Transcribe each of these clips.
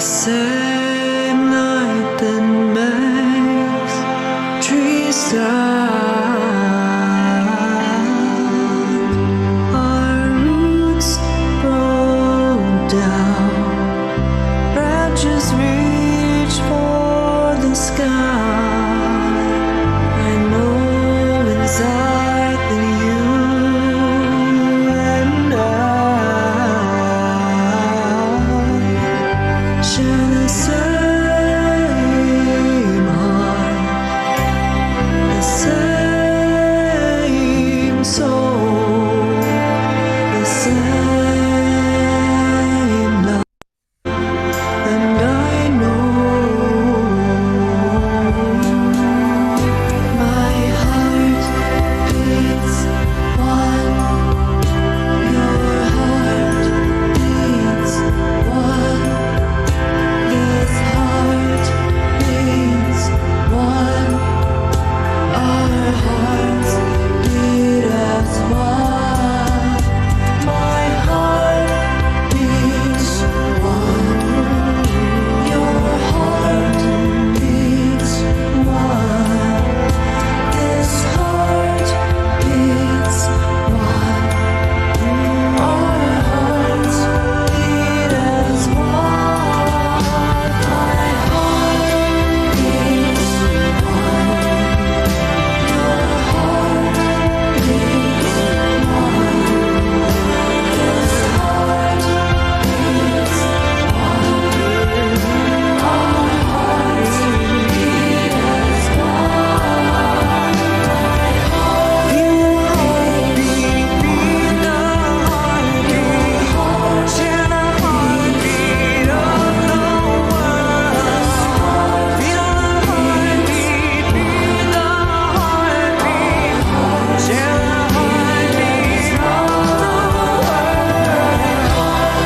same light that makes trees stand. Our roots grow down, branches reach for the sky. I know inside that you and I share the same heart, the same soul, the same love, and I know my heart beats one, your heart beats one. This heart beats one. Our hearts beat as one. My heart beats one. Your heart beats one. This heart beats one. Our hearts beat as one. My heart beats one. Your heart beats one. This heart beats one. Our hearts beat as one. Feel the heartbeat, beat the heartbeat, share the heartbeat of the world. Feel the heartbeat, beat the heartbeat, share the heartbeat of the world.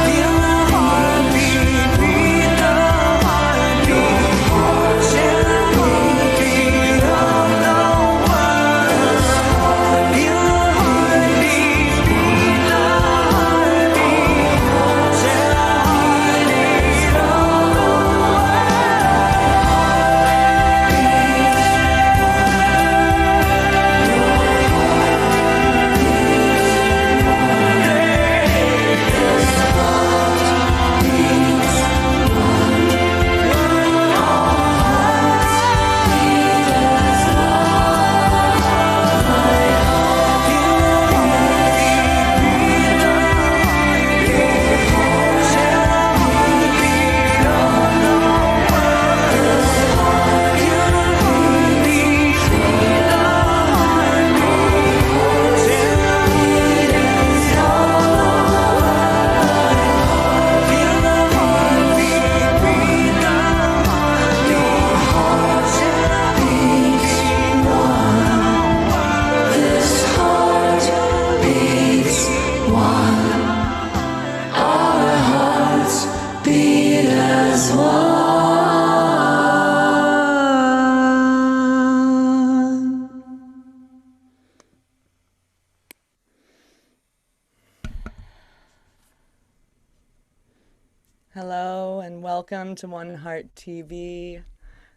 Feel the heartbeat, beat the heartbeat, share the heartbeat of the world. Feel the heartbeat, beat the heartbeat, share the heartbeat of Hello and welcome to One Heart TV.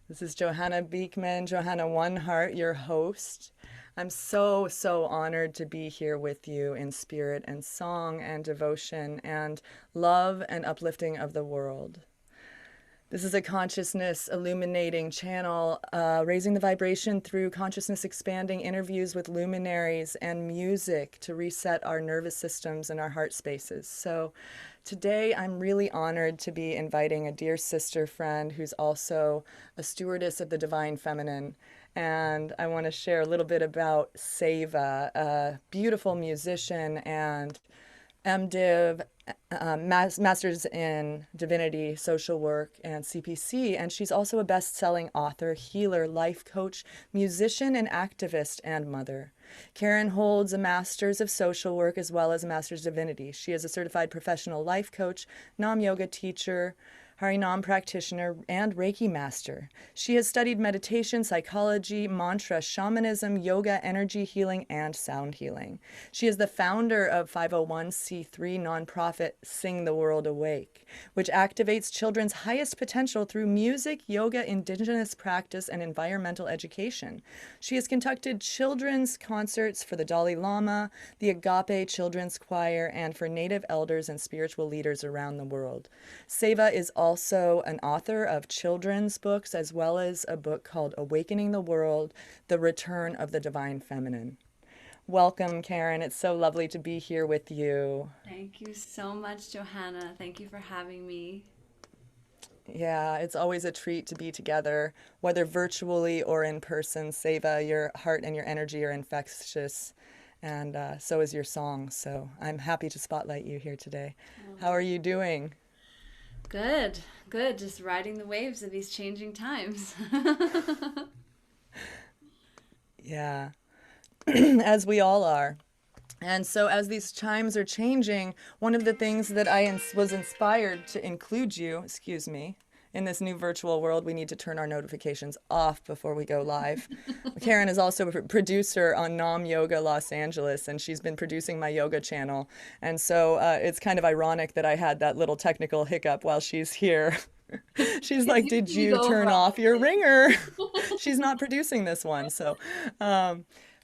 This is Johanna Beekman, Johanna One Heart, your host. I'm so honored to be here with you in spirit and song and devotion and love and uplifting of the world. This is a consciousness illuminating channel, raising the vibration through consciousness expanding interviews with luminaries and music to reset our nervous systems and our heart spaces. So today I'm really honored to be inviting a dear sister friend who's also a stewardess of the divine feminine. And I want to share a little bit about Seva, a beautiful musician and MDiv, Masters in Divinity, Social Work, and CPC, and she's also a best-selling author, healer, life coach, musician, and activist, and mother. Karen holds a Master's of Social Work as well as a Master's of Divinity. She is a certified professional life coach, Nam Yoga teacher, Harinam practitioner, and Reiki master. She has studied meditation, psychology, mantra, shamanism, yoga, energy healing, and sound healing. She is the founder of 501c3 nonprofit Sing the World Awake, which activates children's highest potential through music, yoga, indigenous practice, and environmental education. She has conducted children's concerts for the Dalai Lama, the Agape Children's Choir, and for Native elders and spiritual leaders around the world. Seva is also an author of children's books, as well as a book called Awakening the World, The Return of the Divine Feminine. Welcome, Karen. It's so lovely to be here with you. Thank you so much, Johanna. Thank you for having me. Yeah, it's always a treat to be together, whether virtually or in person. Seva, your heart and your energy are infectious, and so is your song. So I'm happy to spotlight you here today. How are you doing? Good, good. Just riding the waves of these changing times. Yeah, as we all are. And so, as these times are changing, one of the things that was inspired to include you, in this new virtual world, we need to turn our notifications off before we go live. Karen is also a producer on Nam Yoga Los Angeles, and she's been producing my yoga channel. And so it's kind of ironic that I had that little technical hiccup while she's here. She's like, did you turn off your ringer? She's not producing this one. So,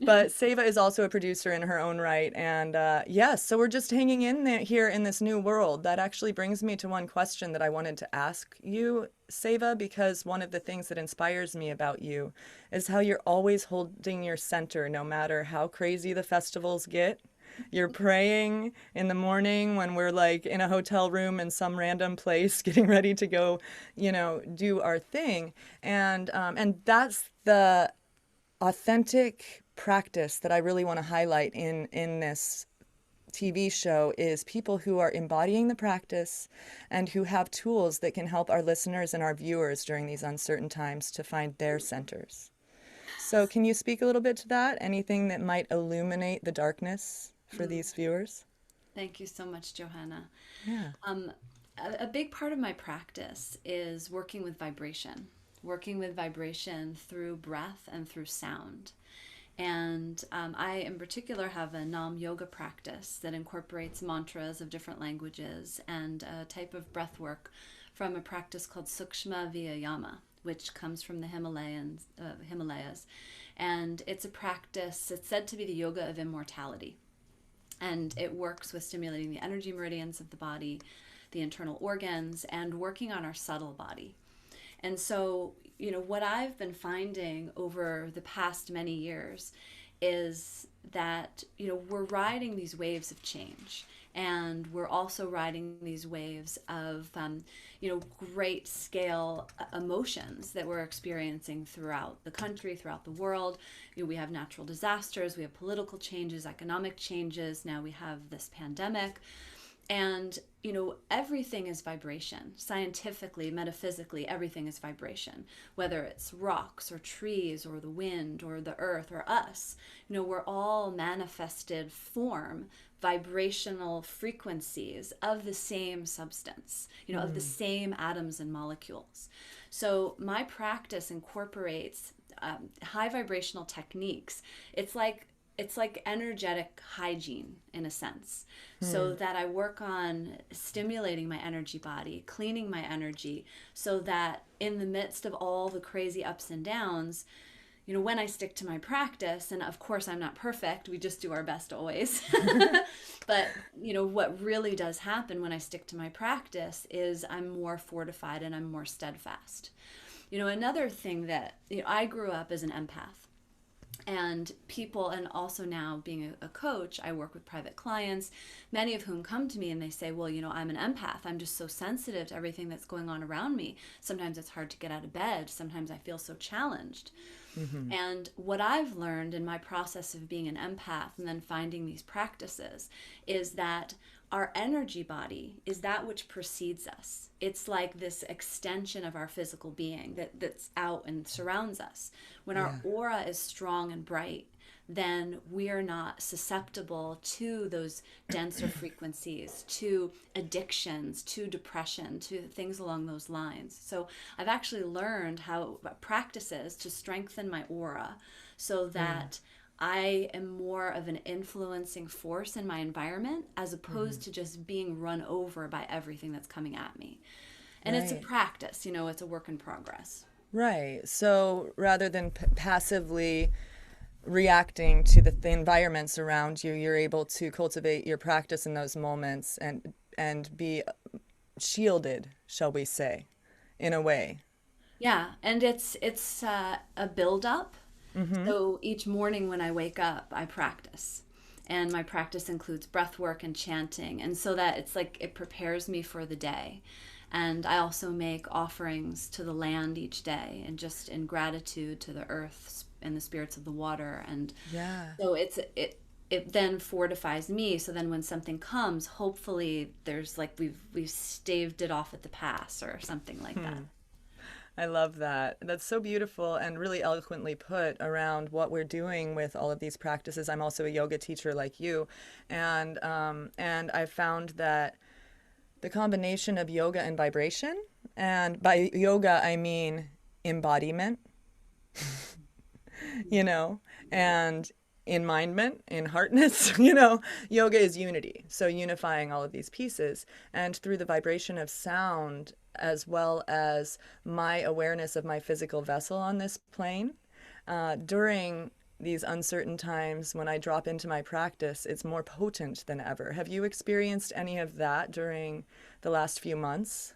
but Seva is also a producer in her own right. And yes, so we're just hanging in there here in this new world. That actually brings me to one question that I wanted to ask you, Seva, because one of the things that inspires me about you is how you're always holding your center, no matter how crazy the festivals get. You're praying in the morning when we're like in a hotel room in some random place getting ready to go, do our thing. And that's the authentic practice that I really want to highlight in this TV show is people who are embodying the practice and who have tools that can help our listeners and our viewers during these uncertain times to find their centers. So can you speak a little bit to that? Anything that might illuminate the darkness for these viewers? Thank you so much, Johanna. Yeah. A big part of my practice is working with vibration through breath and through sound. And I, in particular, have a Nam yoga practice that incorporates mantras of different languages and a type of breath work from a practice called Sukshma Vyayama, which comes from the Himalayas. And it's a practice, it's said to be the yoga of immortality. And it works with stimulating the energy meridians of the body, the internal organs, and working on our subtle body. And so, what I've been finding over the past many years is that, we're riding these waves of change. And we're also riding these waves of, great scale emotions that we're experiencing throughout the country, throughout the world. We have natural disasters, we have political changes, economic changes. Now we have this pandemic. And, everything is vibration. Scientifically, metaphysically, everything is vibration. Whether it's rocks or trees or the wind or the earth or us, we're all manifested form, vibrational frequencies of the same substance, of the same atoms and molecules. So my practice incorporates high vibrational techniques. It's like energetic hygiene in a sense, so that I work on stimulating my energy body, cleaning my energy, so that in the midst of all the crazy ups and downs, when I stick to my practice, and of course I'm not perfect, we just do our best always, but what really does happen when I stick to my practice is I'm more fortified and I'm more steadfast. Another thing that, I grew up as an empath. And people, and also now being a coach, I work with private clients, many of whom come to me and they say, well, I'm an empath. I'm just so sensitive to everything that's going on around me. Sometimes it's hard to get out of bed. Sometimes I feel so challenged. Mm-hmm. And what I've learned in my process of being an empath and then finding these practices is that our energy body is that which precedes us. It's like this extension of our physical being that's out and surrounds us. When our aura is strong and bright, then we are not susceptible to those denser frequencies, to addictions, to depression, to things along those lines. So I've actually learned how practices to strengthen my aura so that I am more of an influencing force in my environment as opposed to just being run over by everything that's coming at me. And it's a Right. practice, it's a work in progress. Right. So rather than passively reacting to the environments around you, you're able to cultivate your practice in those moments and be shielded, shall we say, in a way. Yeah, and it's a build up. So each morning when I wake up, I practice. And my practice includes breath work and chanting. And so that it's like it prepares me for the day. And I also make offerings to the land each day and just in gratitude to the earth and the spirits of the water. And Yeah. so it then fortifies me. So then when something comes, hopefully there's like we've staved it off at the pass or something like that. I love that. That's so beautiful and really eloquently put around what we're doing with all of these practices. I'm also a yoga teacher like you, and I found that the combination of yoga and vibration, and by yoga I mean embodiment, you know, and in mindment, in heartness, yoga is unity. So unifying all of these pieces. And through the vibration of sound, as well as my awareness of my physical vessel on this plane, during these uncertain times when I drop into my practice, it's more potent than ever. Have you experienced any of that during the last few months?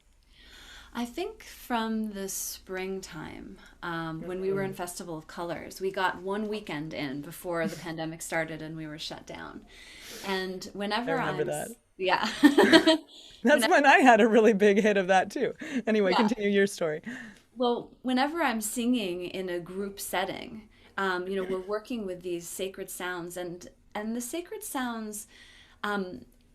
I think from the springtime, when we were in Festival of Colors, we got one weekend in before the pandemic started and we were shut down. And I whenever remember that. yeah, That's when I had a really big hit of that too. Anyway, yeah. continue your story. Well, whenever I'm singing in a group setting, we're working with these sacred sounds, and the sacred sounds,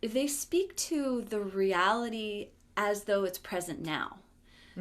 they speak to the reality as though it's present now.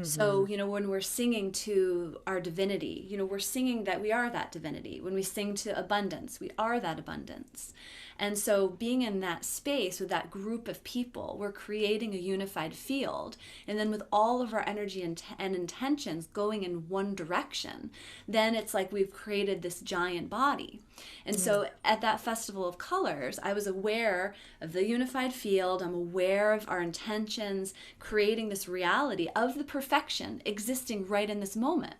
So, when we're singing to our divinity, we're singing that we are that divinity. When we sing to abundance, we are that abundance. And so, being in that space with that group of people, we're creating a unified field. And then, with all of our energy and intentions going in one direction, then it's like we've created this giant body. And so, at that Festival of Colors, I was aware of the unified field. I'm aware of our intentions, creating this reality of the perfection existing right in this moment.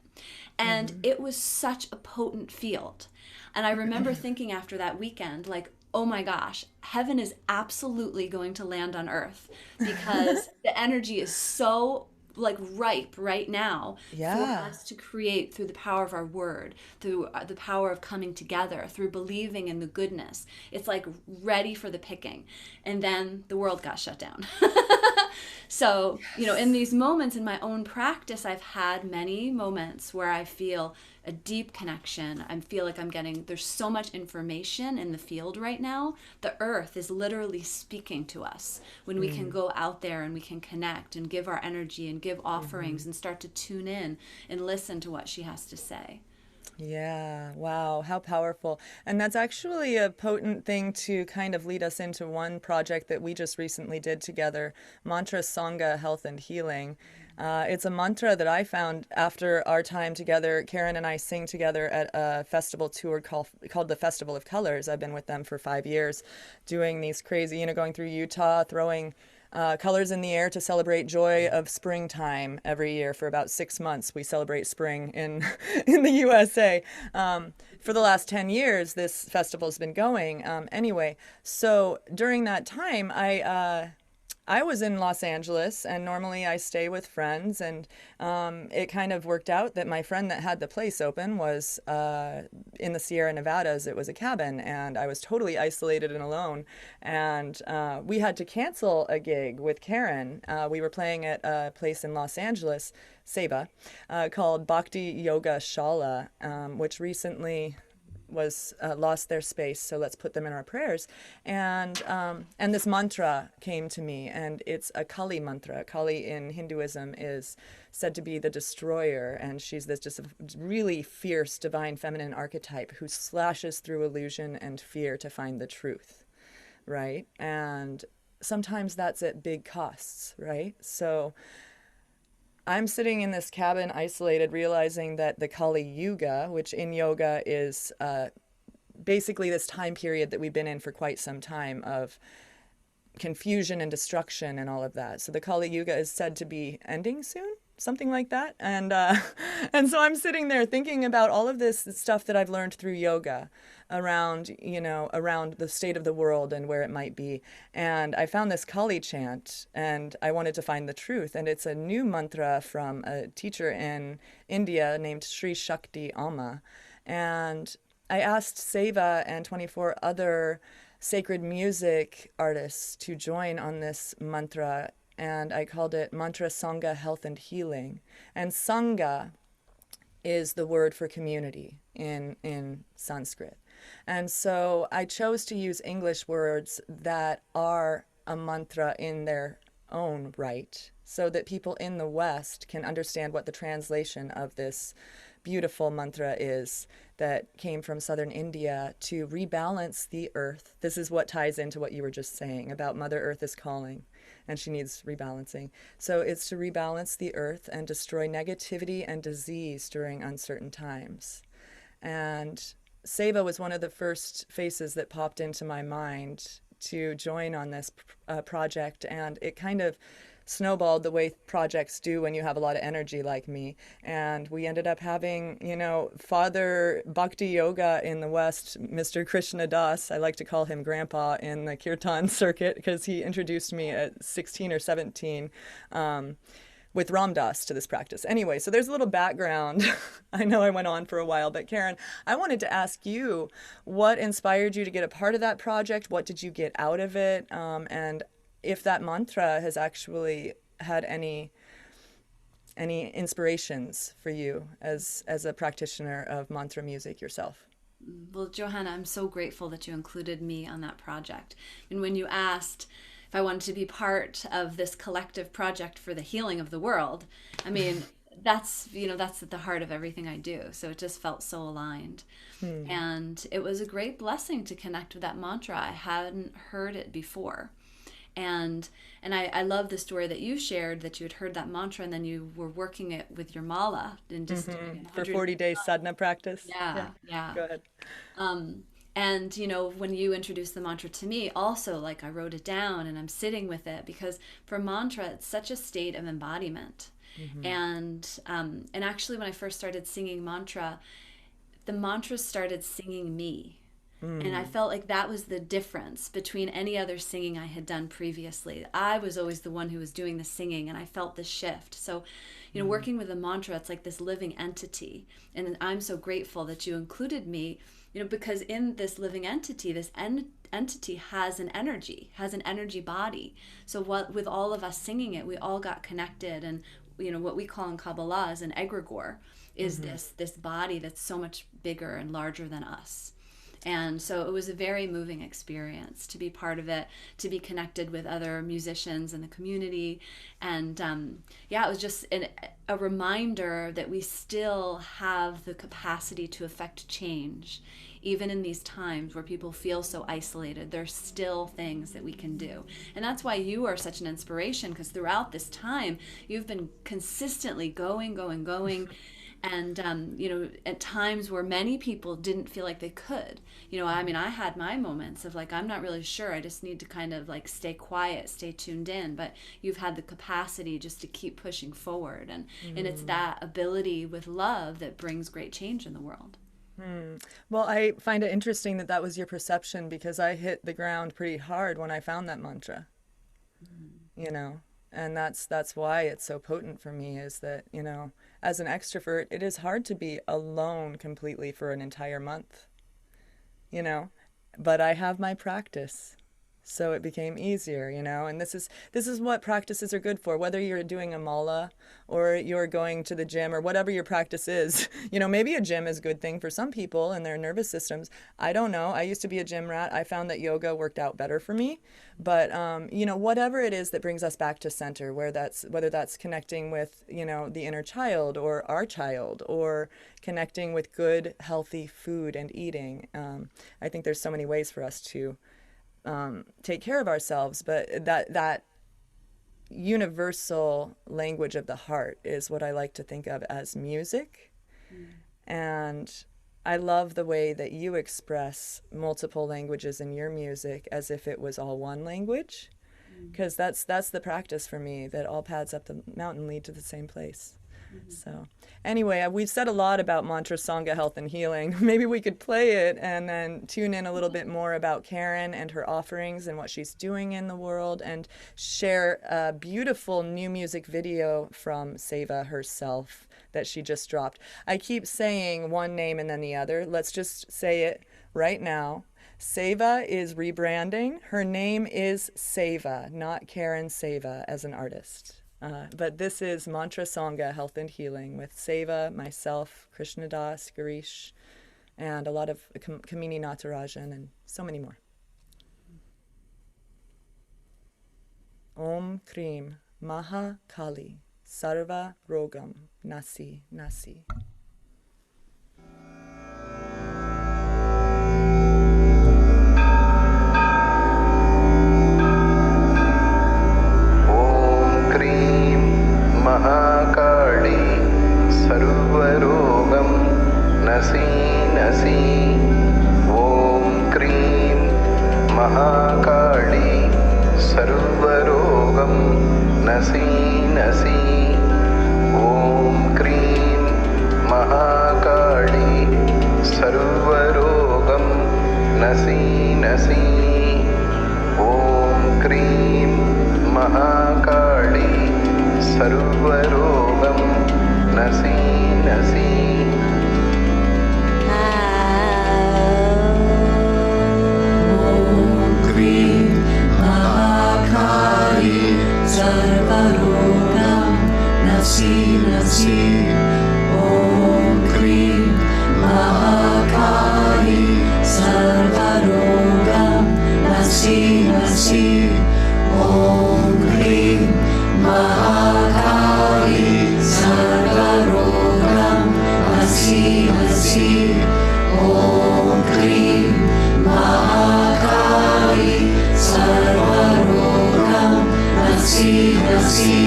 And it was such a potent field. And I remember thinking after that weekend, like, oh my gosh, heaven is absolutely going to land on earth because the energy is so like ripe right now for Yeah. us to create through the power of our word, through the power of coming together, through believing in the goodness. It's like ready for the picking. And then the world got shut down. So, in these moments in my own practice, I've had many moments where I feel a deep connection. I feel like there's so much information in the field right now. The earth is literally speaking to us when we can go out there and we can connect and give our energy and give offerings and start to tune in and listen to what she has to say. Yeah, wow, how powerful. And that's actually a potent thing to kind of lead us into one project that we just recently did together, Mantra Sangha Health and Healing. It's a mantra that I found after our time together. Karen and I sing together at a festival tour called the Festival of Colors. I've been with them for 5 years, doing these crazy, going through Utah, throwing colors in the air to celebrate joy of springtime every year for about 6 months. We celebrate spring in in the USA. For the last 10 years, this festival's been going. Anyway, so during that time, I was in Los Angeles, and normally I stay with friends, and it kind of worked out that my friend that had the place open was in the Sierra Nevadas. It was a cabin, and I was totally isolated and alone, and we had to cancel a gig with Karen. We were playing at a place in Los Angeles, Seva, called Bhakti Yoga Shala, which recently was lost their space, so let's put them in our prayers. And this mantra came to me, and it's a Kali mantra. Kali in Hinduism is said to be the destroyer, and she's this just a really fierce divine feminine archetype who slashes through illusion and fear to find the truth, right? And sometimes that's at big costs, right? So I'm sitting in this cabin isolated, realizing that the Kali Yuga, which in yoga is basically this time period that we've been in for quite some time of confusion and destruction and all of that. So the Kali Yuga is said to be ending soon, something like that. And and so I'm sitting there thinking about all of this stuff that I've learned through yoga around, around the state of the world and where it might be. And I found this Kali chant, and I wanted to find the truth. And it's a new mantra from a teacher in India named Sri Shakti Amma. And I asked Seva and 24 other sacred music artists to join on this mantra, and I called it Mantra Sangha Health and Healing. And Sangha is the word for community in Sanskrit. And so I chose to use English words that are a mantra in their own right, so that people in the West can understand what the translation of this beautiful mantra is that came from southern India to rebalance the earth. This is what ties into what you were just saying about Mother Earth is calling and she needs rebalancing. So it's to rebalance the earth and destroy negativity and disease during uncertain times. And Seva was one of the first faces that popped into my mind to join on this project, and it kind of snowballed the way projects do when you have a lot of energy like me. And we ended up having, Father Bhakti Yoga in the West, Mr. Krishna Das. I like to call him Grandpa in the Kirtan circuit because he introduced me at 16 or 17 with Ram Dass to this practice. Anyway, so there's a little background. I know I went on for a while, but Karen, I wanted to ask you, what inspired you to get a part of that project? What did you get out of it? And if that mantra has actually had any inspirations for you as a practitioner of mantra music yourself. Well, Johanna, I'm so grateful that you included me on that project. And when you asked if I wanted to be part of this collective project for the healing of the world, I mean, that's at the heart of everything I do. So it just felt so aligned. And it was a great blessing to connect with that mantra. I hadn't heard it before. And I love the story that you shared, that you had heard that mantra and then you were working it with your mala and just doing for 40 days sadhana practice. Yeah. Go ahead. And when you introduced the mantra to me, also, like, I wrote it down and I'm sitting with it, because for mantra, it's such a state of embodiment. And actually, when I first started singing mantra, the mantra started singing me. And I felt like that was the difference between any other singing I had done previously. I was always the one who was doing the singing, and I felt the shift. So, working with the mantra, it's like this living entity. And I'm so grateful that you included me, because in this living entity, this entity has an energy body. So with all of us singing it, we all got connected. And, what we call in Kabbalah is an egregore, is this body that's so much bigger and larger than us. And so it was a very moving experience to be part of it, to be connected with other musicians in the community. And it was just a reminder that we still have the capacity to affect change. Even in these times where people feel so isolated, there's still things that we can do. And that's why you are such an inspiration, because throughout this time, you've been consistently going. And, at times where many people didn't feel like they could, I had my moments of like, I'm not really sure. I just need to kind of like stay quiet, stay tuned in. But you've had the capacity just to keep pushing forward. And it's that ability with love that brings great change in the world. Well, I find it interesting that was your perception, because I hit the ground pretty hard when I found that mantra, and that's why it's so potent for me, is that, as an extrovert, it is hard to be alone completely for an entire month, but I have my practice, So it became easier, and this is what practices are good for, whether you're doing a mala or you're going to the gym or whatever your practice is. Maybe a gym is a good thing for some people and their nervous systems. I don't know. I used to be a gym rat. I found that yoga worked out better for me. But, whatever it is that brings us back to center, whether that's connecting with, the inner child or our child, or connecting with good, healthy food and eating. I think there's so many ways for us to take care of ourselves, but that universal language of the heart is what I like to think of as music. And I love the way that you express multiple languages in your music as if it was all one language, because that's the practice for me, that all paths up the mountain lead to the same place. So anyway, we've said a lot about mantra, sangha, health, and healing. Maybe we could play it and then tune in a little bit more about Karen and her offerings and what she's doing in the world, and share a beautiful new music video from Seva herself that she just dropped. I keep saying one name and then the other. Let's just say it right now. Seva is rebranding. Her name is Seva, not Karen Seva as an artist. But this is Mantra Sangha, Health and Healing, with Seva, myself, Krishna Das, Girish, and a lot of Kamini Natarajan, and so many more. Om Krim Maha Kali Sarva Rogam Nasi Nasi. Mahakali सर्वरोगं नसी नसी। ॐ क्रीं महाकाली सर्वरोगं नसी नसी। ॐ क्रीं महाकाली सर्वरोगं नसी नसी। ॐ क्रीं महाकाली सर्वरोगं नसी नसी। ॐ क्रीं महाकाली सर्वरोगं नसी नसी। ॐ क्रीं महाकाली सर्वरोगं नसी नसी। ॐ क्रीं महाकाली सर्वरोगं नसी नसी। ॐ क्रीं महाकाली सर्वरोगं नसी नसी।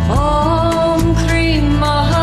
Om Krim Maha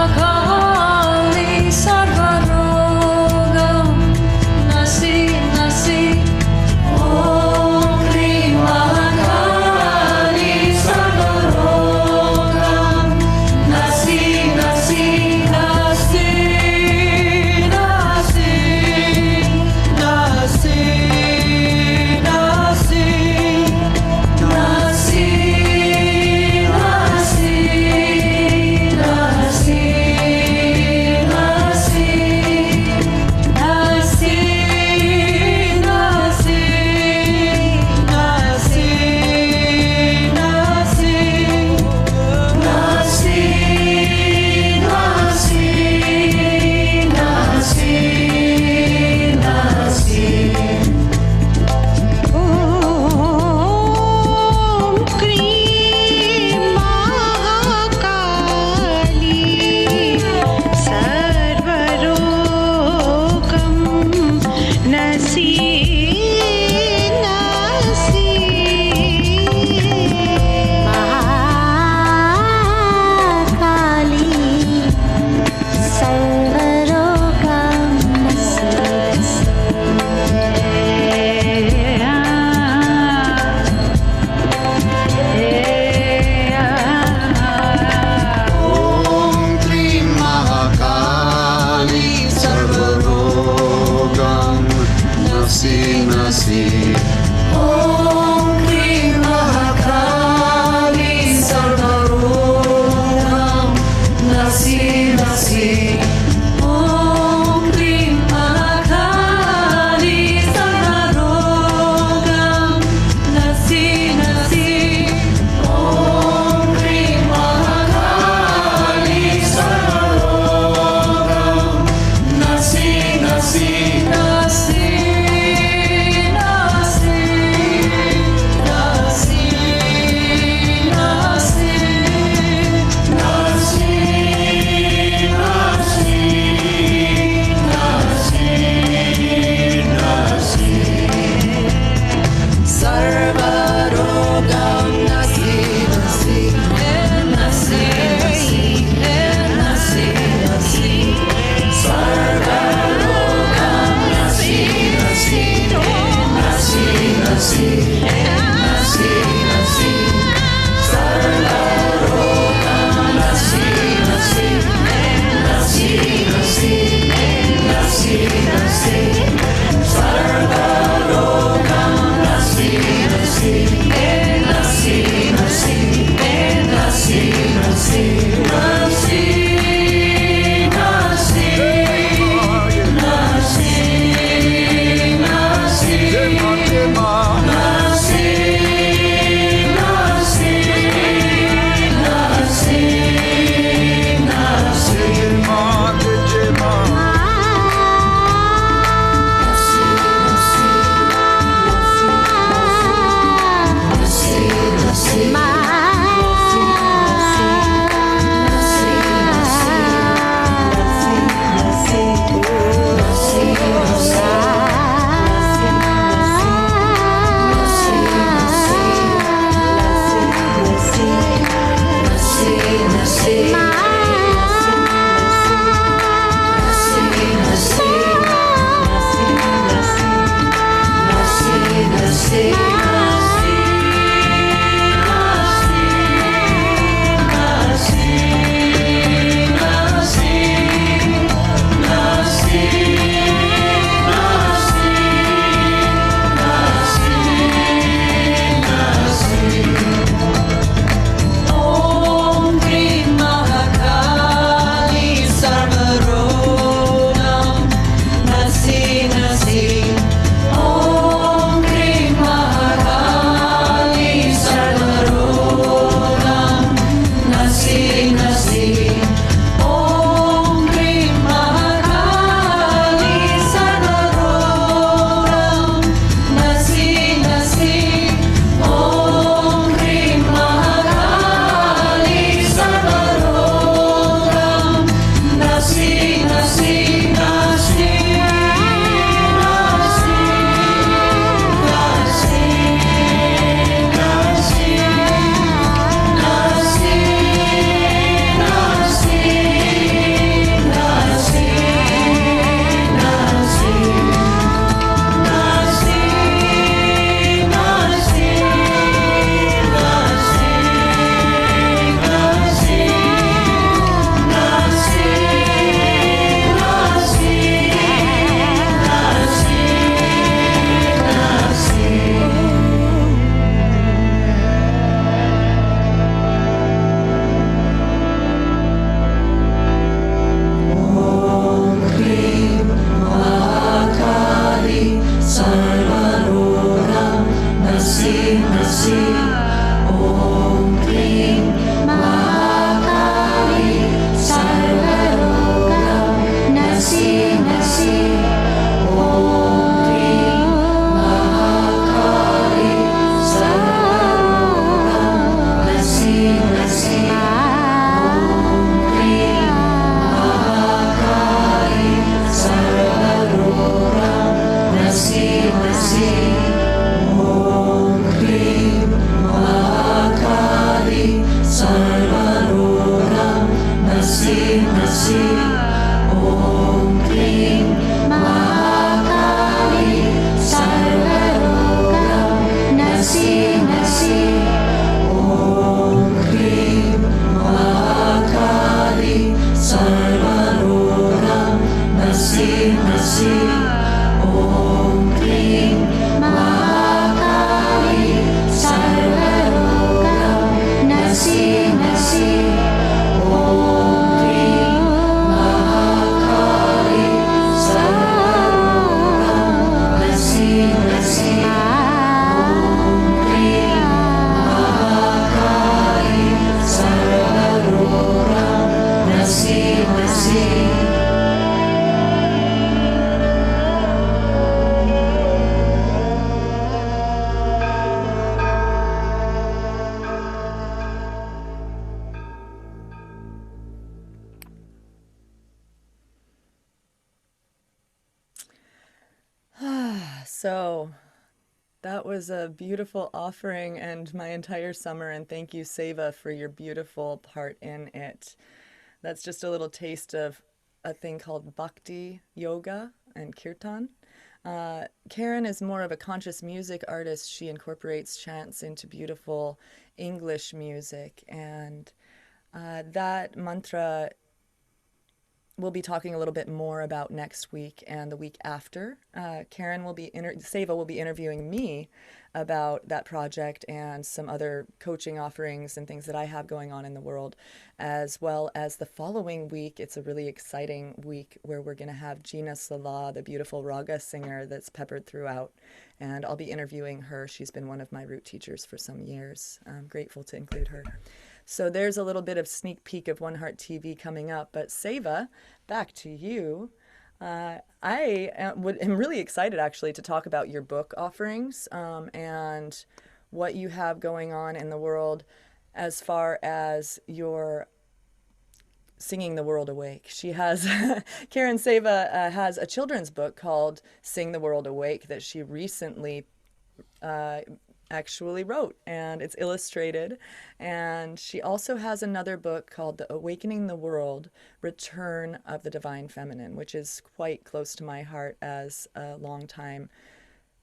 So that was a beautiful offering and my entire summer, and thank you, Seva, for your beautiful part in it. That's just a little taste of a thing called bhakti yoga and kirtan. Karen is more of a conscious music artist. She incorporates chants into beautiful English music, and that mantra we'll be talking a little bit more about next week and the week after. Seva will be interviewing me about that project and some other coaching offerings and things that I have going on in the world, as well as the following week. It's a really exciting week where we're going to have Gina Salah, the beautiful raga singer that's peppered throughout, and I'll be interviewing her. She's been one of my root teachers for some years. I'm grateful to include her. So there's a little bit of sneak peek of One Heart TV coming up. But Seva, back to you. I'm really excited actually to talk about your book offerings and what you have going on in the world as far as your Singing the World Awake. She has, Karen Seva has a children's book called Sing the World Awake that she recently actually wrote, and it's illustrated. And she also has another book called The Awakening the World, Return of the Divine Feminine, which is quite close to my heart as a longtime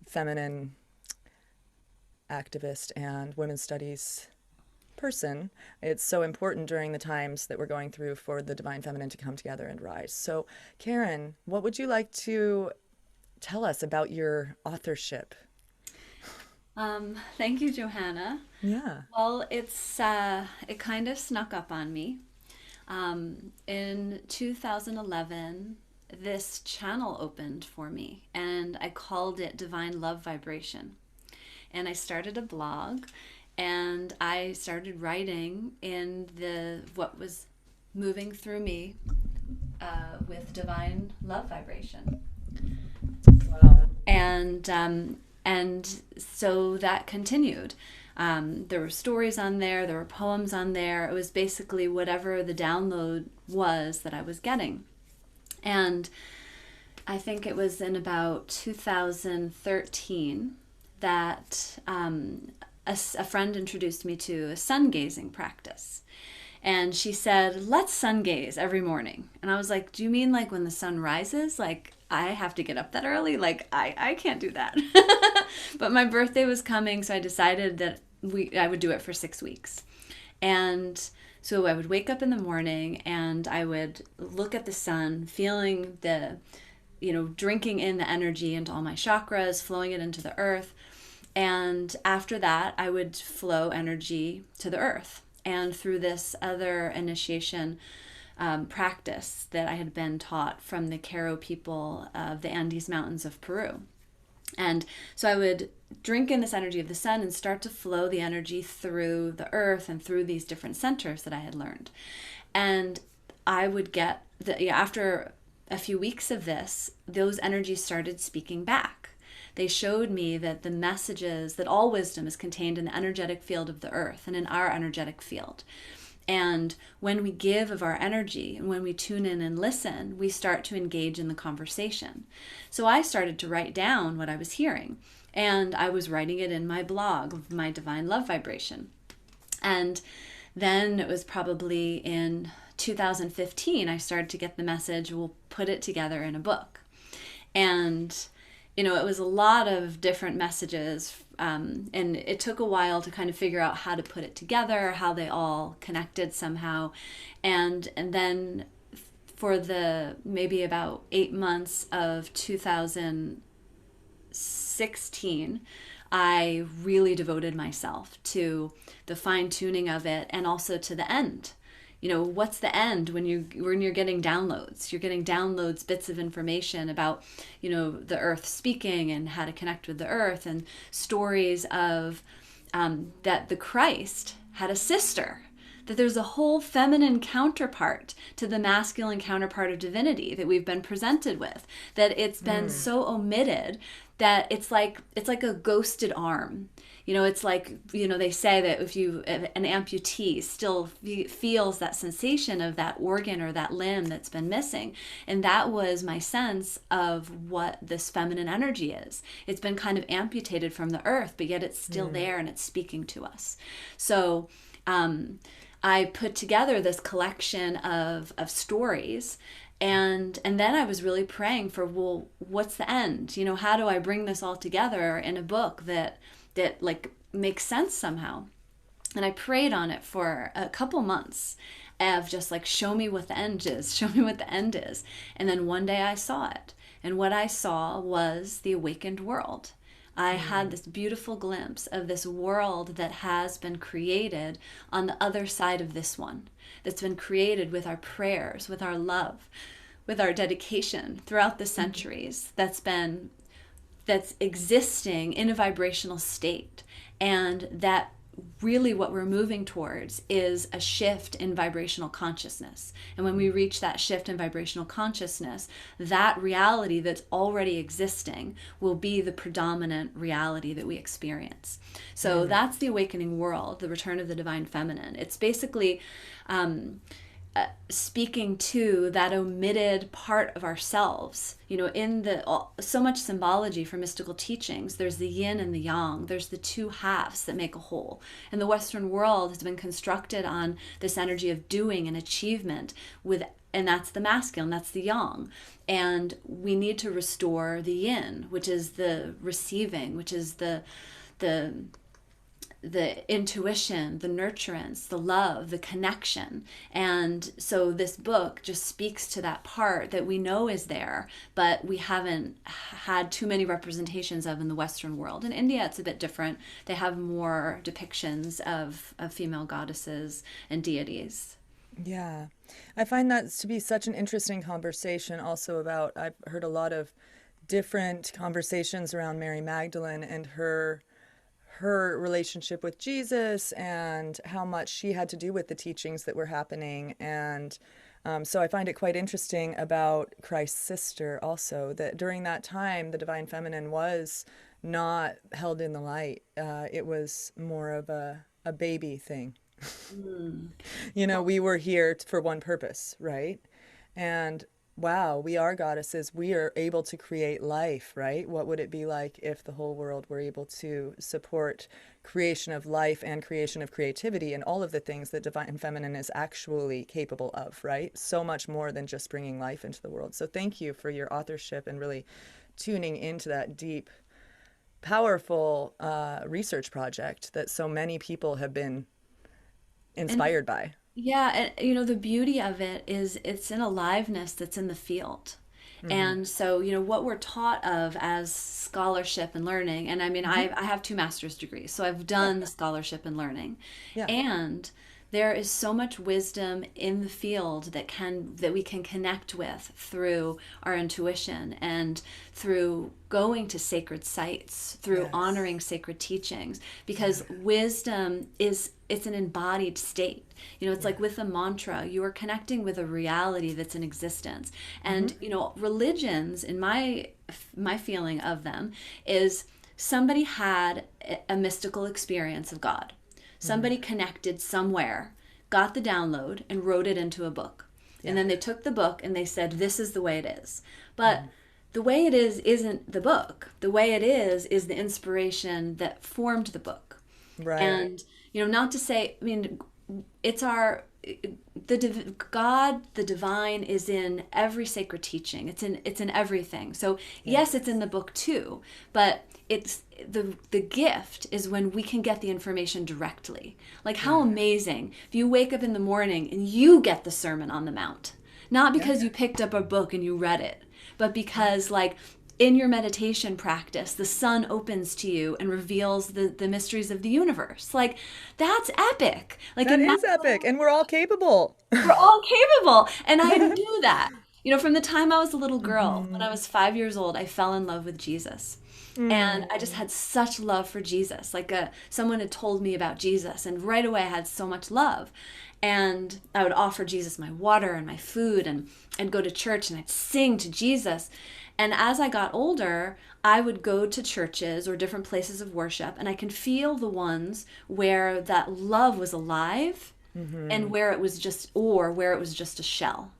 feminine activist and women's studies person. It's so important during the times that we're going through for the divine feminine to come together and rise. So Karen, what would you like to tell us about your authorship? Thank you, Johanna. Yeah. Well, it kind of snuck up on me. In 2011, this channel opened for me, and I called it Divine Love Vibration. And I started a blog, and I started writing in what was moving through me with Divine Love Vibration. Wow. And so that continued. There were stories on there were poems on there. It was basically whatever the download was that I was getting. And I think it was in about 2013 that a friend introduced me to a sun gazing practice. And she said, let's sun gaze every morning. And I was like, do you mean like when the sun rises? Like, I have to get up that early? Like, I can't do that. But my birthday was coming, so I decided that I would do it for 6 weeks. And so I would wake up in the morning and I would look at the sun, feeling drinking in the energy into all my chakras, flowing it into the earth. And after that, I would flow energy to the earth. And through this other initiation practice that I had been taught from the Caro people of the Andes Mountains of Peru. And so I would drink in this energy of the sun and start to flow the energy through the earth and through these different centers that I had learned. And I would get, after a few weeks of this, those energies started speaking back. They showed me that the messages, that all wisdom is contained in the energetic field of the earth and in our energetic field. And when we give of our energy and when we tune in and listen, we start to engage in the conversation. So I started to write down what I was hearing, and I was writing it in my blog of my Divine Love Vibration. And then it was probably in 2015, I started to get the message, we'll put it together in a book. And it was a lot of different messages, and it took a while to kind of figure out how to put it together, how they all connected somehow. And then for the maybe about 8 months of 2016, I really devoted myself to the fine-tuning of it and also to the end. What's the end when you're getting downloads? You're getting downloads, bits of information about, the earth speaking and how to connect with the earth, and stories of that the Christ had a sister that there's a whole feminine counterpart to the masculine counterpart of divinity that we've been presented with, that it's been so omitted that it's like a ghosted arm. It's like, they say that if an amputee still feels that sensation of that organ or that limb that's been missing. And that was my sense of what this feminine energy is. It's been kind of amputated from the earth, but yet it's still there and it's speaking to us. So I put together this collection of stories. And then I was really praying for, well, what's the end? How do I bring this all together in a book that like makes sense somehow? And I prayed on it for a couple months of just like, show me what the end is, show me what the end is. And then one day I saw it. And what I saw was the awakened world. I had this beautiful glimpse of this world that has been created on the other side of this one, that's been created with our prayers, with our love, with our dedication throughout the centuries, that's existing in a vibrational state. And that really what we're moving towards is a shift in vibrational consciousness. And when we reach that shift in vibrational consciousness, that reality that's already existing will be the predominant reality that we experience. So that's the awakening world, the return of the divine feminine. It's basically speaking to that omitted part of ourselves. In so much symbology for mystical teachings, there's the yin and the yang, there's the two halves that make a whole. And the Western world has been constructed on this energy of doing and achievement, and that's the masculine, that's the yang. And we need to restore the yin, which is the receiving, which is the intuition, the nurturance, the love, the connection. And so this book just speaks to that part that we know is there, but we haven't had too many representations of in the Western world. In India, it's a bit different. They have more depictions of female goddesses and deities. Yeah. I find that to be such an interesting conversation also about, I've heard a lot of different conversations around Mary Magdalene and her relationship with Jesus and how much she had to do with the teachings that were happening. And so I find it quite interesting about Christ's sister also, that during that time, the divine feminine was not held in the light. It was more of a baby thing. We were here for one purpose, right? And wow, we are goddesses. We are able to create life, right? What would it be like if the whole world were able to support creation of life and creation of creativity and all of the things that divine feminine is actually capable of, right? So much more than just bringing life into the world. So thank you for your authorship and really tuning into that deep, powerful research project that so many people have been inspired by. Yeah, and the beauty of it is it's an aliveness that's in the field. And so, what we're taught of as scholarship and learning, and I mean, I have 2 master's degrees, so I've done the scholarship and learning. Yeah. And there is so much wisdom in the field that we can connect with through our intuition and through going to sacred sites, through honoring sacred teachings, because wisdom it's an embodied state. It's like with a mantra, you are connecting with a reality that's in existence. And, religions, in my feeling of them, is somebody had a mystical experience of God. Somebody connected somewhere, got the download, and wrote it into a book. And then they took the book and they said, this is the way it is. But the way it is isn't the book. The way it is the inspiration that formed the book. Right. And, not to say, I mean, it's God, the divine is in every sacred teaching. It's in everything. So yes, it's in the book too, but it's the gift is when we can get the information directly. Like how amazing if you wake up in the morning and you get the Sermon on the Mount, not because you picked up a book and you read it, but because like in your meditation practice, the sun opens to you and reveals the mysteries of the universe. Like, that's epic. Like, that is epic, and we're all capable. We're all capable. And I knew that. From the time I was a little girl, when I was 5 years old, I fell in love with Jesus. And I just had such love for Jesus. Like someone had told me about Jesus, and right away I had so much love. And I would offer Jesus my water and my food, and I'd go to church and I'd sing to Jesus. And as I got older, I would go to churches or different places of worship, and I can feel the ones where that love was alive and where it was just a shell.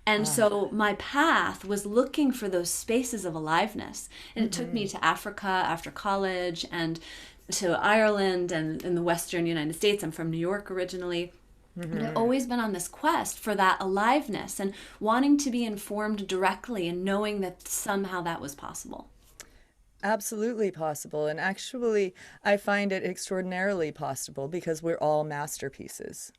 And so my path was looking for those spaces of aliveness. And it took me to Africa after college, and to Ireland, and in the Western United States. I'm from New York originally. But I've always been on this quest for that aliveness and wanting to be informed directly and knowing that somehow that was possible. Absolutely possible. And actually, I find it extraordinarily possible because we're all masterpieces.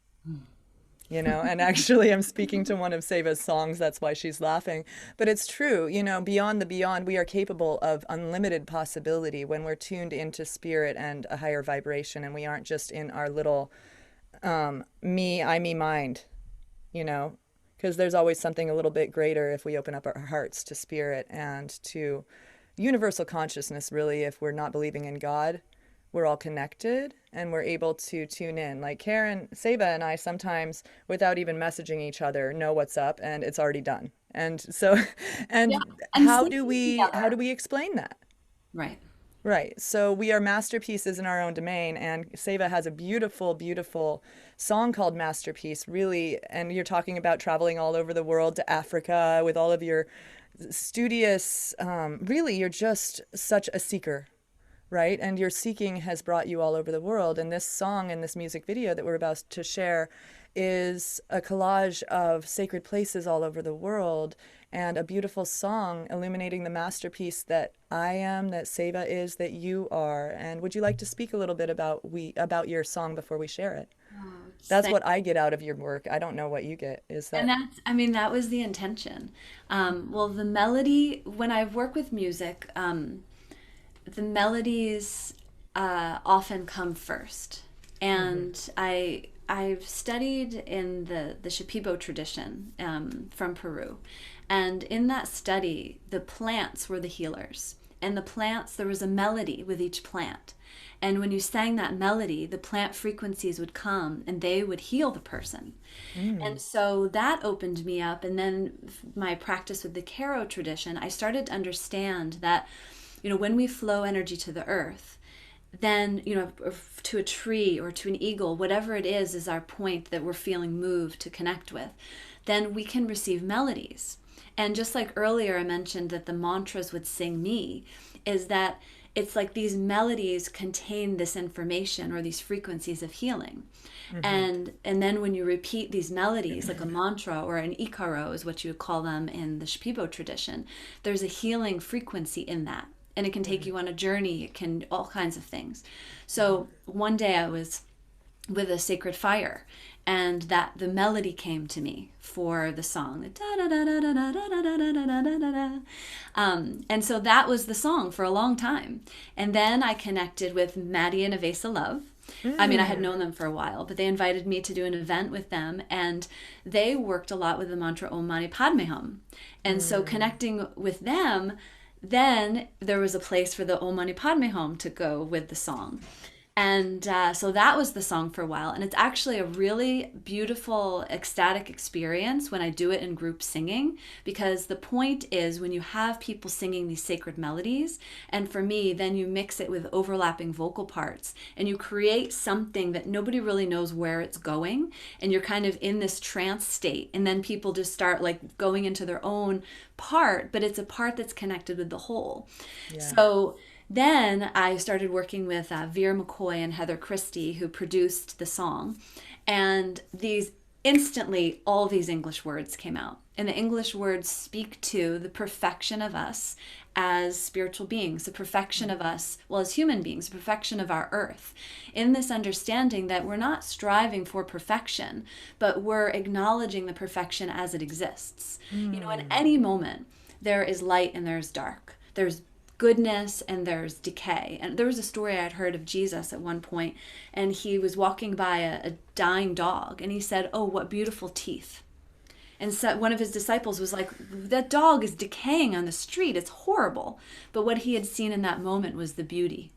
You know, and actually I'm speaking to one of Seva's songs, that's why she's laughing. But it's true, you know, beyond the beyond, we are capable of unlimited possibility when we're tuned into spirit and a higher vibration, and we aren't just in our little me mind, you know, because there's always something a little bit greater if we open up our hearts to spirit and to universal consciousness, really. If we're not believing in God, we're all connected and we're able to tune in. Like Karen, Seva and I sometimes, without even messaging each other, know what's up and it's already done. And so, and, and how do we explain that? Right. Right. So we are masterpieces in our own domain, and Seva has a beautiful, beautiful song called Masterpiece, really. And you're talking about traveling all over the world to Africa with all of your studious, really, you're just such a seeker, right? And your seeking has brought you all over the world. And this song and this music video that we're about to share is a collage of sacred places all over the world, and a beautiful song illuminating the masterpiece that I am, that Seva is, that you are. And would you like to speak a little bit about your song before we share it? That's what I get out of your work. I don't know what you get. And that was the intention. Well, the melody, when I work with music, the melodies often come first. And I've studied in the Shipibo tradition from Peru. And in that study, the plants were the healers. And the plants, there was a melody with each plant. And when you sang that melody, the plant frequencies would come and they would heal the person. And so that opened me up. And then my practice with the Karo tradition, I started to understand that, you know, when we flow energy to the earth, then, you know, to a tree or to an eagle, whatever it is our point that we're feeling moved to connect with, then we can receive melodies. And just like earlier I mentioned that the mantras would sing me, is that it's like these melodies contain this information or these frequencies of healing. And then when you repeat these melodies, like a mantra or an ikaro is what you would call them in the Shipibo tradition, there's a healing frequency in that. And it can take you on a journey. It can, all kinds of things. So one day I was with a sacred fire, and that the melody came to me for the song. And so that was the song for a long time. And then I connected with Maddie and Avesa Love. I mean, I had known them for a while, but they invited me to do an event with them, and they worked a lot with the mantra Om Mani Padme Hum. And so connecting with them, then there was a place for the Om Mani Padme Hum to go with the song. And so that was the song for a while. And it's actually a really beautiful, ecstatic experience when I do it in group singing, because the point is when you have people singing these sacred melodies, and for me, then you mix it with overlapping vocal parts, and you create something that nobody really knows where it's going, and you're kind of in this trance state, and then people just start like going into their own part, but it's a part that's connected with the whole. Yeah. So then I started working with Veer McCoy and Heather Christie, who produced the song. And instantly, all these English words came out. And the English words speak to the perfection of us as spiritual beings, the perfection of us, well, as human beings, the perfection of our earth. In this understanding that we're not striving for perfection, but we're acknowledging the perfection as it exists. You know, in any moment, there is light and there's dark. There's goodness and there's decay. And there was a story I'd heard of Jesus at one point, and he was walking by a dying dog, and he said, "Oh, what beautiful teeth." And so one of his disciples was like, that dog is decaying on the street. It's horrible. But what he had seen in that moment was the beauty.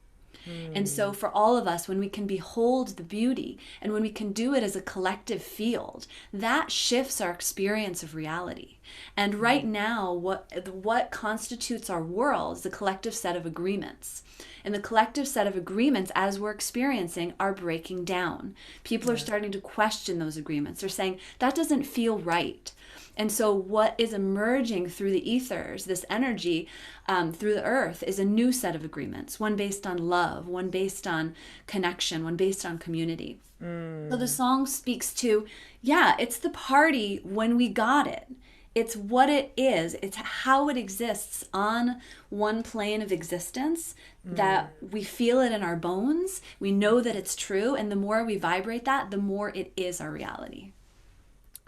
And so for all of us, when we can behold the beauty and when we can do it as a collective field, that shifts our experience of reality. And right now, what constitutes our world is the collective set of agreements. And the collective set of agreements, as we're experiencing, are breaking down. People are starting to question those agreements. They're saying, that doesn't feel right. And so what is emerging through the ethers, this energy through the earth, is a new set of agreements, one based on love, one based on connection, one based on community. So the song speaks to, it's the party when we got it. It's what it is. It's how it exists on one plane of existence, that we feel it in our bones. We know that it's true. And the more we vibrate that, the more it is our reality.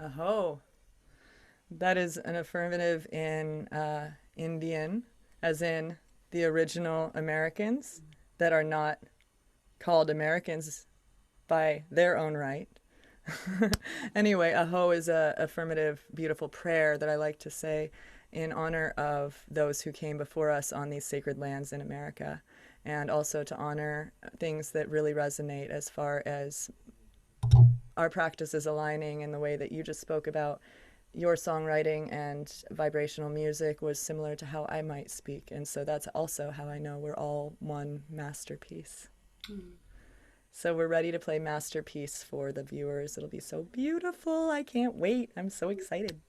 Aho. That is an affirmative in Indian, as in the original Americans that are not called Americans by their own right. Anyway, aho is a affirmative, beautiful prayer that I like to say in honor of those who came before us on these sacred lands in America, and also to honor things that really resonate as far as our practices aligning in the way that you just spoke about. Your songwriting and vibrational music was similar to how I might speak. And so that's also how I know we're all one masterpiece. So we're ready to play Masterpiece for the viewers. It'll be so beautiful. I can't wait. I'm so excited.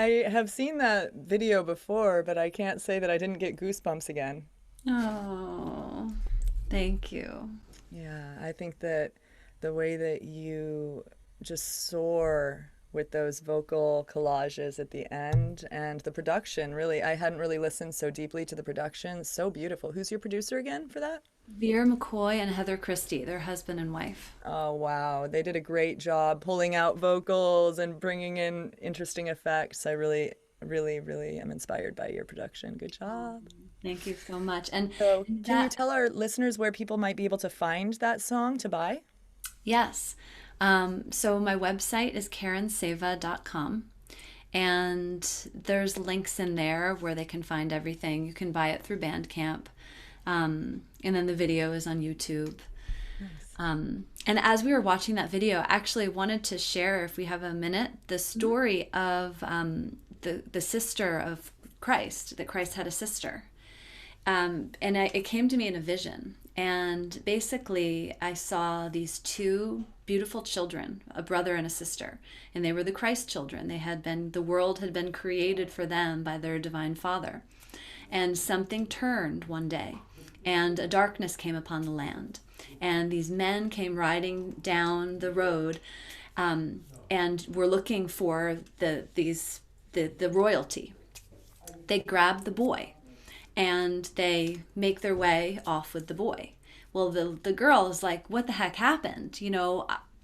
I have seen that video before, but I can't say that I didn't get goosebumps again. Oh, thank you. Yeah, I think that the way that you just soar with those vocal collages at the end and the production, really, I hadn't really listened so deeply to the production. So beautiful. Who's your producer again for that? Vera McCoy and Heather Christie, their husband and wife. Oh, wow. They did a great job pulling out vocals and bringing in interesting effects. I really, really, really am inspired by your production. Good job. Thank you so much. And So, can you that, tell our listeners where people might be able to find that song to buy? yes. So my website is karenseva.com. And there's links in there where they can find everything. You can buy it through Bandcamp. And then the video is on YouTube. And as we were watching that video, I actually wanted to share, if we have a minute, the story of the sister of Christ, that Christ had a sister. It came to me in a vision. And basically, I saw these two beautiful children, a brother and a sister. And they were the Christ children. The world had been created for them by their divine Father. And something turned one day, and a darkness came upon the land. And these men came riding down the road, and were looking for the royalty. They grabbed the boy, and they make their way off with the boy. Well, the girl is like, what the heck happened?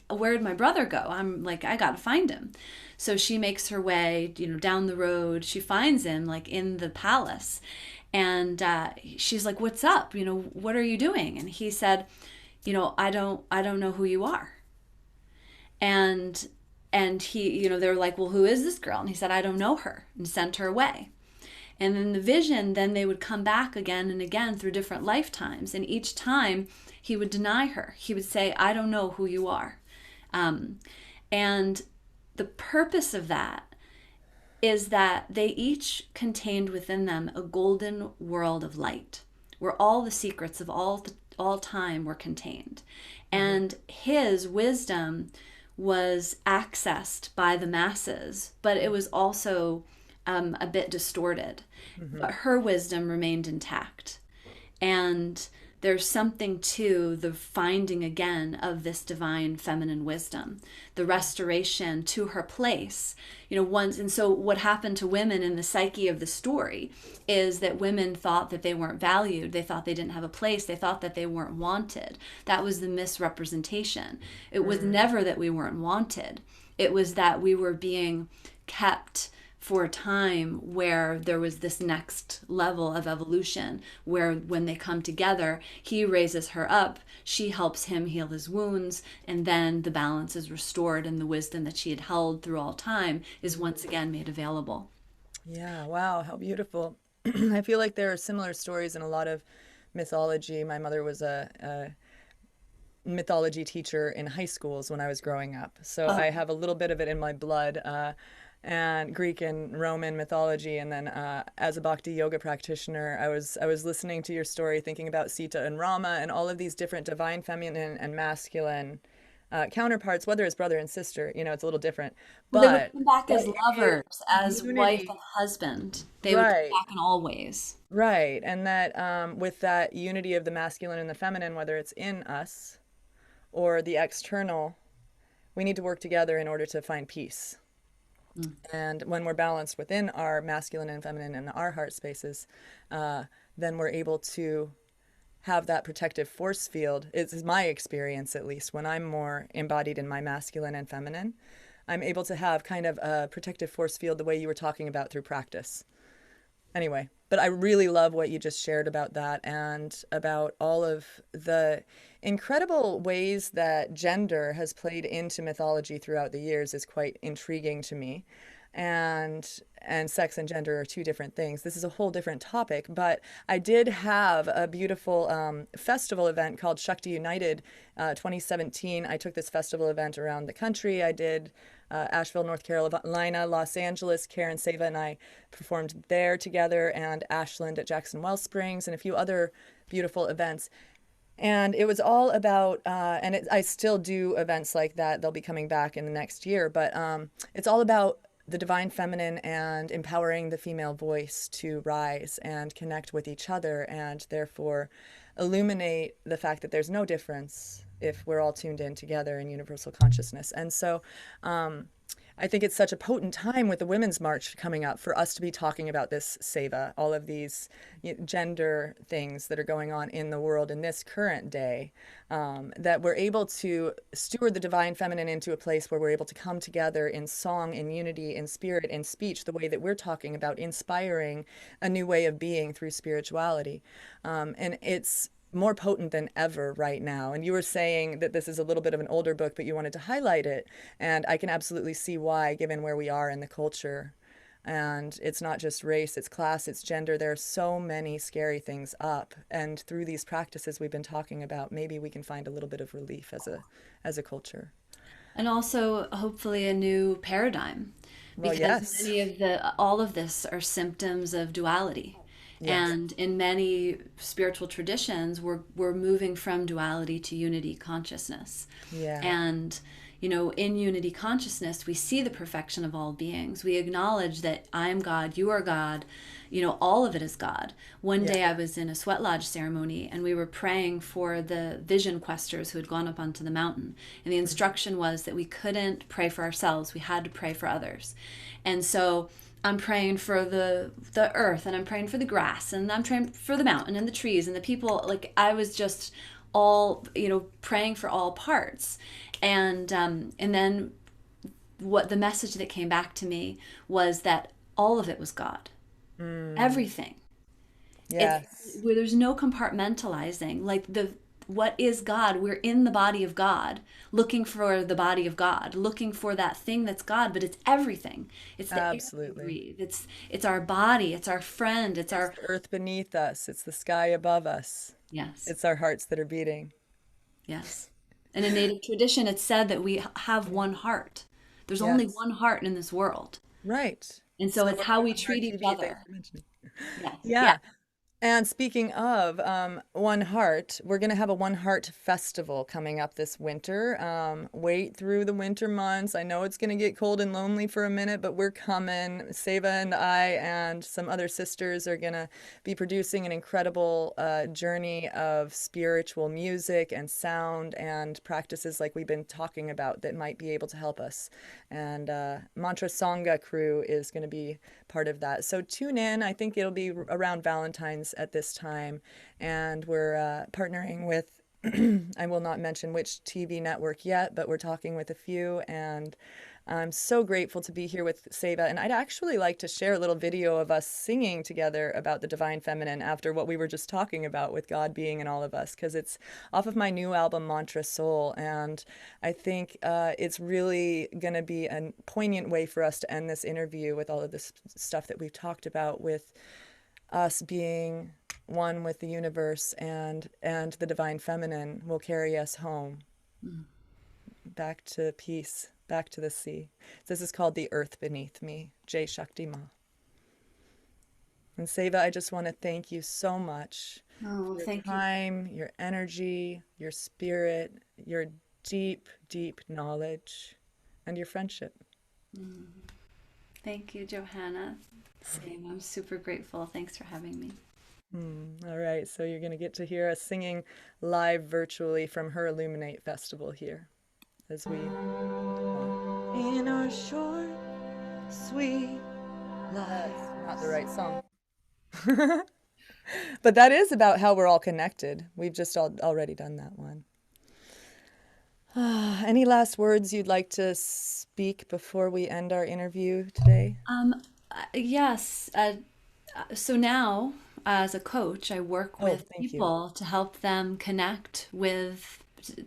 Where did my brother go? I'm like, I gotta find him. So she makes her way, down the road. She finds him like in the palace, and she's like, what's up? What are you doing? And he said, I don't know who you are. And he, they're like, well, who is this girl? And he said, I don't know her, and sent her away. And in the vision, then they would come back again and again through different lifetimes. And each time he would deny her. He would say, I don't know who you are. And the purpose of that is that they each contained within them a golden world of light, where all the secrets of all time were contained. And his wisdom was accessed by the masses, but it was also a bit distorted. But her wisdom remained intact. And there's something to the finding again of this divine feminine wisdom, the restoration to her place. And so what happened to women in the psyche of the story is that women thought that they weren't valued. They thought they didn't have a place. They thought that they weren't wanted. That was the misrepresentation. It was never that we weren't wanted. It was that we were being kept for a time where there was this next level of evolution, where when they come together, he raises her up, she helps him heal his wounds, and then the balance is restored, and the wisdom that she had held through all time is once again made available. Yeah, wow, how beautiful. I feel like there are similar stories in a lot of mythology. My mother was a mythology teacher in high schools when I was growing up, so I have a little bit of it in my blood. And Greek and Roman mythology, and then as a Bhakti yoga practitioner, I was listening to your story, thinking about Sita and Rama and all of these different divine feminine and masculine counterparts, whether it's brother and sister, it's a little different. Well, they would But come back as lovers, as wife unity, and husband. They would come right, back in all ways. right, and that with that unity of the masculine and the feminine, whether it's in us or the external, we need to work together in order to find peace. And when we're balanced within our masculine and feminine and our heart spaces, then we're able to have that protective force field. It's my experience, at least, when I'm more embodied in my masculine and feminine, I'm able to have kind of a protective force field the way you were talking about through practice. Anyway, but I really love what you just shared about that and about all of the incredible ways that gender has played into mythology throughout the years is quite intriguing to me. And sex and gender are two different things. This is a whole different topic, but I did have a beautiful festival event called Shakti United 2017. I took this festival event around the country. I did Asheville, North Carolina, Los Angeles. Karen Seva and I performed there together, and Ashland at Jackson Wellsprings, and a few other beautiful events. And it was all about, I still do events like that. They'll be coming back in the next year, but it's all about the divine feminine and empowering the female voice to rise and connect with each other, and therefore illuminate the fact that there's no difference if we're all tuned in together in universal consciousness. And so I think it's such a potent time with the Women's March coming up for us to be talking about this, Seva, all of these gender things that are going on in the world in this current day, that we're able to steward the divine feminine into a place where we're able to come together in song, in unity, in spirit, in speech, the way that we're talking about inspiring a new way of being through spirituality. And it's more potent than ever right now. And you were saying that this is a little bit of an older book, but you wanted to highlight it. And I can absolutely see why, given where we are in the culture. And it's not just race, it's class, it's gender. There are so many scary things up. And through these practices we've been talking about, maybe we can find a little bit of relief as a culture. And also, hopefully, a new paradigm. Well, Because yes. all of this are symptoms of duality. Yes. And in many spiritual traditions, we're moving from duality to unity consciousness. Yeah. And, in unity consciousness, we see the perfection of all beings. We acknowledge that I am God, you are God, all of it is God. One day I was in a sweat lodge ceremony and we were praying for the vision questers who had gone up onto the mountain. And the instruction was that we couldn't pray for ourselves, we had to pray for others. And so I'm praying for the earth, and I'm praying for the grass, and I'm praying for the mountain and the trees and the people. Like, I was just all, praying for all parts. And then what the message that came back to me was that all of it was God. Everything. Yes. Where there's no compartmentalizing. Like, what is God? We're in the body of God, looking for the body of God, looking for that thing that's God, but it's everything. It's the Absolutely. air we breathe. It's our body. It's our friend. It's our the earth beneath us. It's the sky above us. yes, It's our hearts that are beating. yes. And in Native tradition, it's said that we have one heart. There's only Yes. one heart in this world, Right. and so it's we're how we on treat Heart each TV, other. thanks for mentioning. Yes. Yeah. And speaking of One Heart, we're going to have a One Heart festival coming up this winter. Wait through the winter months. I know it's going to get cold and lonely for a minute, but we're coming. Seva and I and some other sisters are going to be producing an incredible journey of spiritual music and sound and practices like we've been talking about that might be able to help us. And Mantra Sangha crew is going to be part of that. So tune in. I think it'll be around Valentine's at this time. And we're partnering with, I will not mention which TV network yet, but we're talking with a few. And I'm so grateful to be here with Seva. And I'd actually like to share a little video of us singing together about the divine feminine after what we were just talking about with God being in all of us, because it's off of my new album, Mantra Soul. And I think it's really going to be a poignant way for us to end this interview with all of this stuff that we've talked about, with us being one with the universe, and the divine feminine will carry us home, back to peace, back to the sea. This is called The Earth Beneath Me, Jai Shakti Ma. And Seva, I just want to thank you so much Oh, for your thank you. time, your energy, your spirit, your deep, deep knowledge, and your friendship. Thank you, Johanna. Same. I'm super grateful. Thanks for having me. All right, so you're going to get to hear us singing live virtually from her Illuminate Festival here as we in our short, sweet life. Not the right song. But that is about how we're all connected. We've just already done that one. Any last words you'd like to speak before we end our interview today? Yes. So now, as a coach, I work with thank you. people to help them connect with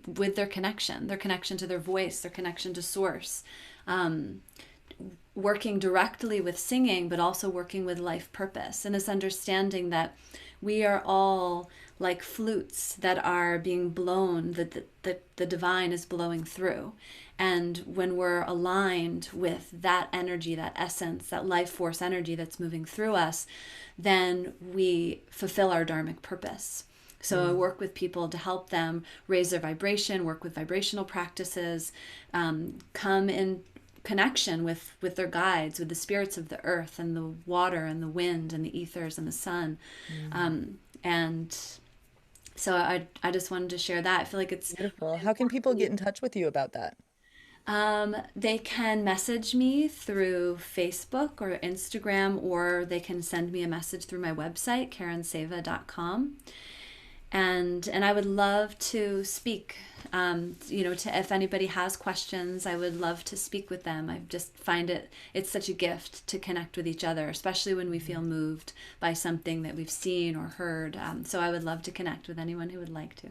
their connection to their voice, their connection to source. Working directly with singing, but also working with life purpose, and this understanding that we are all like flutes that are being blown, that the divine is blowing through. And when we're aligned with that energy, that essence, that life force energy that's moving through us, then we fulfill our dharmic purpose. So I work with people to help them raise their vibration, work with vibrational practices, come in connection with their guides, with the spirits of the earth and the water and the wind and the ethers and the sun. And so I just wanted to share that. I feel like it's Beautiful. How can people get in touch with you about that? they can message me through Facebook or Instagram, or they can send me a message through my website, karenseva.com. And I would love to speak, to if anybody has questions, I would love to speak with them. I just find it's such a gift to connect with each other, especially when we feel moved by something that we've seen or heard. So I would love to connect with anyone who would like to.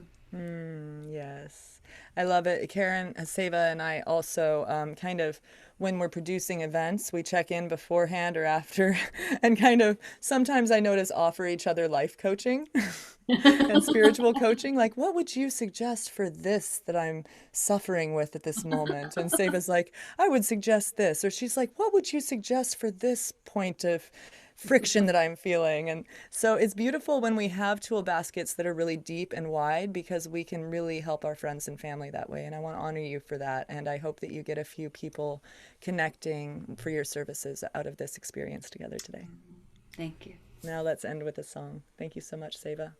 Yes, I love it. Karen, Seva, and I also kind of, when we're producing events, we check in beforehand or after, and kind of sometimes I notice offer each other life coaching and spiritual coaching. Like, what would you suggest for this that I'm suffering with at this moment? And Seva's like, I would suggest this. Or she's like, what would you suggest for this point of friction that I'm feeling? And so it's beautiful when we have tool baskets that are really deep and wide, because we can really help our friends and family that way. And I want to honor you for that. And I hope that you get a few people connecting for your services out of this experience together today. Thank you. Now let's end with a song. Thank you so much, Seva.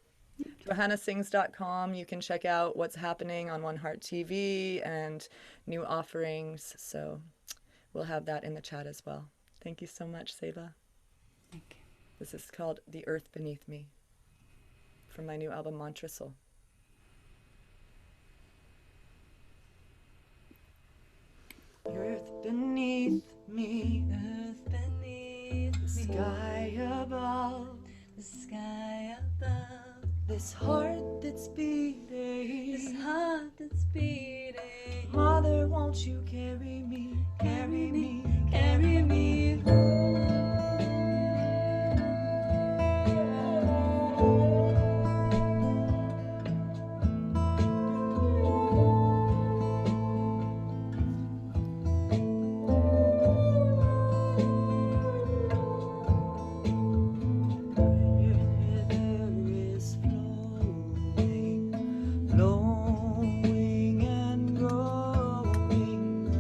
JohannaSings.com. You can check out what's happening on One Heart TV and new offerings. So we'll have that in the chat as well. Thank you so much, Seva. Thank you. This is called The Earth Beneath Me from my new album, Mantra Soul. Earth beneath me, Earth beneath the me, sky above, the sky above, this heart that's beating, this heart that's beating. Mother, won't you carry me, carry me, carry me. Flowing and growing.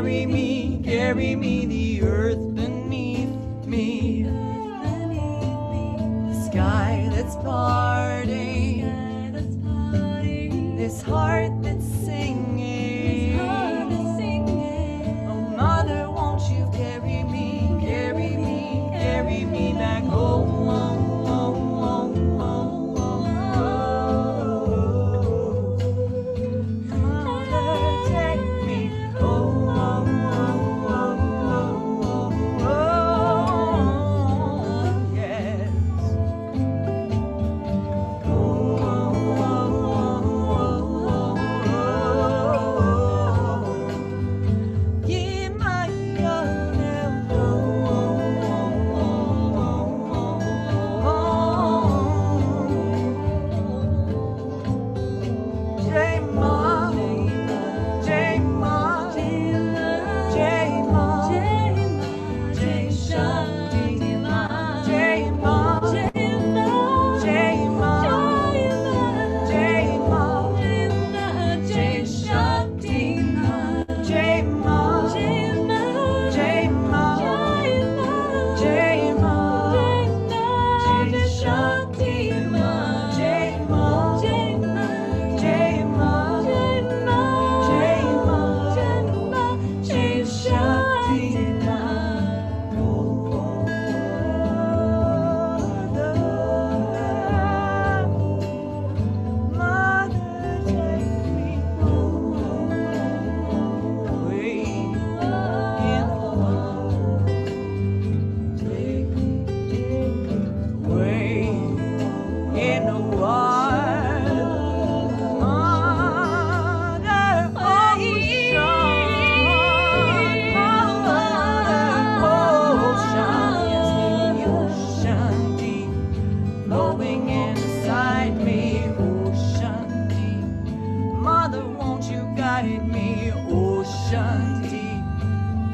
carry me, the earth beneath me, the sky that's parting, this heart that's singing. Oh, Mother, won't you carry me back home, home, home, home, home, home. Mother, take me home, home, home, home, home, home, yes. Home, home, home, home, home. Give my young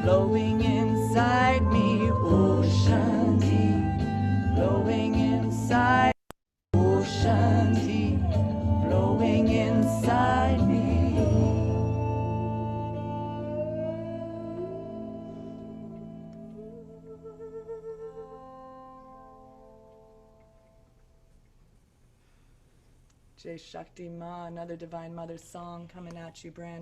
flowing inside me, ocean deep, flowing inside, ocean deep, flowing inside me. Jai Shakti Ma, another Divine Mother song coming at you brand